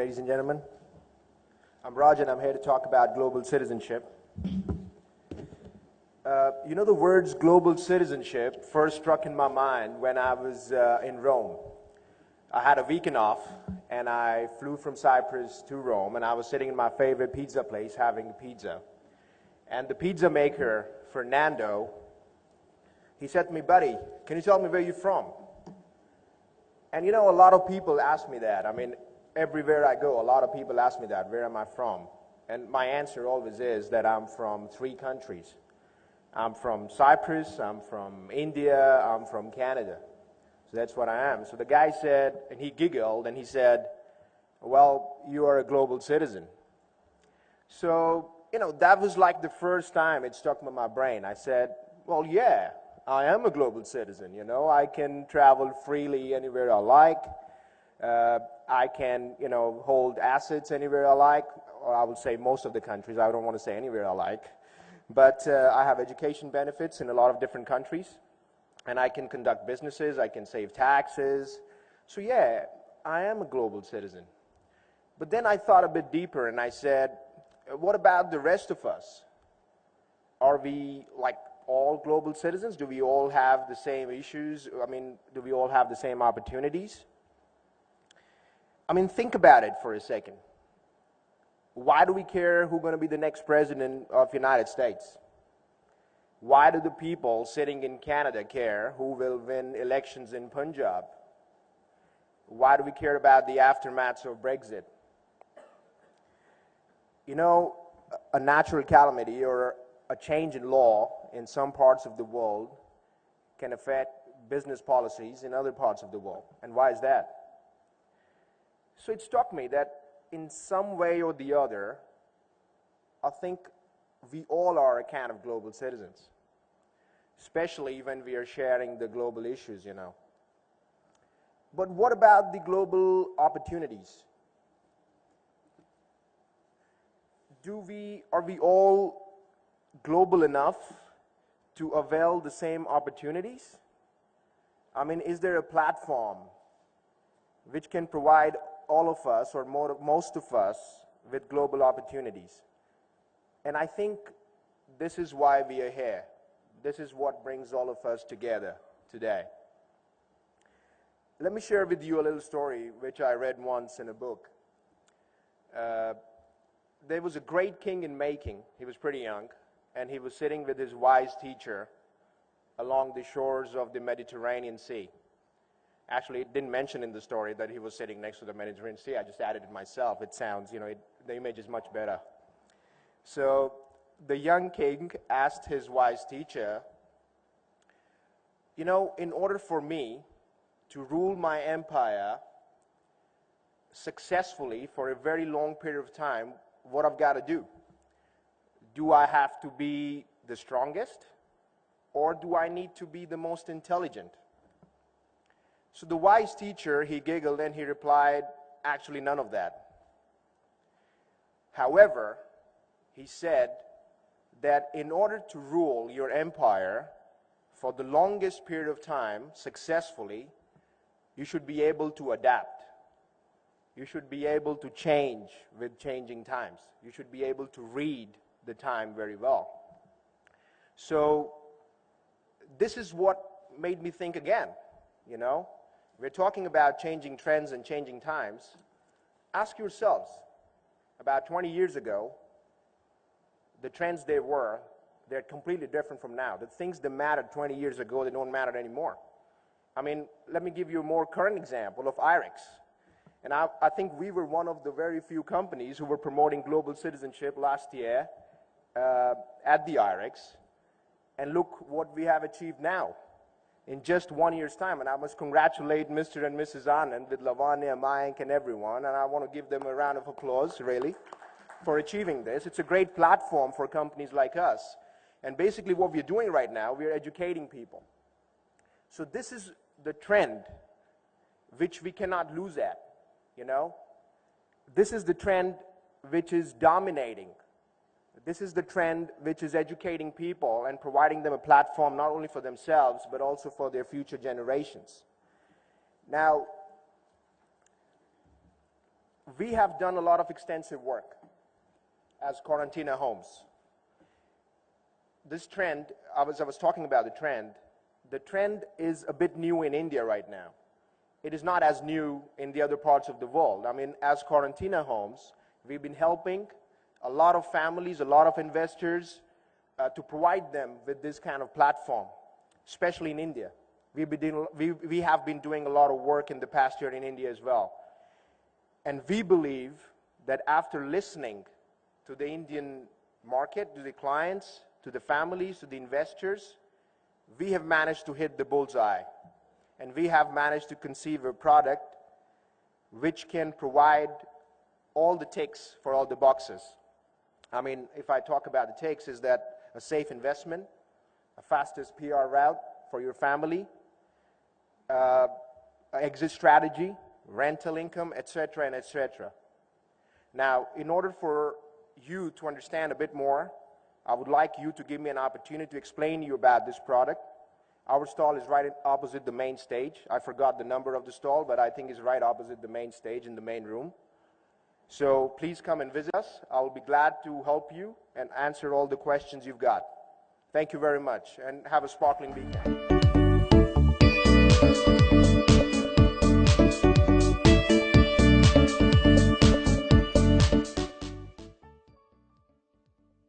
ladies and gentlemen. I'm Raj, and I'm here to talk about global citizenship. The words global citizenship first struck in my mind when I was in Rome. I had a weekend off, and I flew from Cyprus to Rome, and I was sitting in my favorite pizza place having a pizza. And the pizza maker, Fernando, he said to me, "Buddy, can you tell me where you're from?" And a lot of people ask me that. Everywhere I go, a lot of people ask me that, where am I from? And my answer always is that I'm from 3 countries. I'm from Cyprus, I'm from India, I'm from Canada. So that's what I am. So the guy said, and he giggled, and he said, "Well, you are a global citizen." So, that was like the first time it stuck in my brain. I said, well, yeah, I am a global citizen. I can travel freely anywhere I like. I can, hold assets anywhere I like, or I would say most of the countries. I don't want to say anywhere I like. But I have education benefits in a lot of different countries, and I can conduct businesses, I can save taxes. So yeah, I am a global citizen. But then I thought a bit deeper, and I said, what about the rest of us? Are we like all global citizens? Do we all have the same issues? Do we all have the same opportunities? Think about it for a second. Why do we care who's going to be the next president of the United States? Why do the people sitting in Canada care who will win elections in Punjab? Why do we care about the aftermaths of Brexit? A natural calamity or a change in law in some parts of the world can affect business policies in other parts of the world. And why is that? So it struck me that in some way or the other, I think we all are a kind of global citizens, especially when we are sharing the global issues, But what about the global opportunities? Are we all global enough to avail the same opportunities? Is there a platform which can provide all of us, or most of us, with global opportunities? And I think this is why we are here. This is what brings all of us together today. Let me share with you a little story which I read once in a book. There was a great king in making. He was pretty young, and he was sitting with his wise teacher along the shores of the Mediterranean Sea. Actually, it didn't mention in the story that he was sitting next to the Mediterranean Sea. I just added it myself. It sounds, the image is much better. So the young king asked his wise teacher, in order for me to rule my empire successfully for a very long period of time, what I've got to do? Do I have to be the strongest, or do I need to be the most intelligent? So the wise teacher, he giggled and he replied, actually none of that. However, he said that in order to rule your empire for the longest period of time successfully, you should be able to adapt. You should be able to change with changing times. You should be able to read the time very well. So this is what made me think again, We're talking about changing trends and changing times. Ask yourselves, about 20 years ago, the trends they're completely different from now. The things that mattered 20 years ago, they don't matter anymore. Let me give you a more current example of IREX. And I think we were one of the very few companies who were promoting global citizenship last year at the IREX. And look what we have achieved now in just 1 year's time. And I must congratulate Mr. and Mrs. Anand with Lavanya, Mayank, and everyone. And I want to give them a round of applause, really, for achieving this. It's a great platform for companies like us. And basically what we're doing right now, we're educating people. So this is the trend which we cannot lose at, This is the trend which is dominating. This is the trend which is educating people and providing them a platform not only for themselves, but also for their future generations. Now, we have done a lot of extensive work as Quarantina Homes. This trend, I was talking about the trend is a bit new in India right now. It is not as new in the other parts of the world. I mean, as Quarantina Homes, we've been helping a lot of families, a lot of investors to provide them with this kind of platform, especially in India. We have been doing a lot of work in the past year in India as well. And we believe that after listening to the Indian market, to the clients, to the families, to the investors, we have managed to hit the bullseye. And we have managed to conceive a product which can provide all the ticks for all the boxes. I mean, if I talk about the ticks, is that a safe investment, a fastest PR route for your family, exit strategy, rental income, etc. and etc. Now, in order for you to understand a bit more, I would like you to give me an opportunity to explain to you about this product. Our stall is right opposite the main stage. I forgot the number of the stall, but I think it's right opposite the main stage in the main room. So please come and visit us. I will be glad to help you and answer all the questions you've got. Thank you very much, and have a sparkling weekend.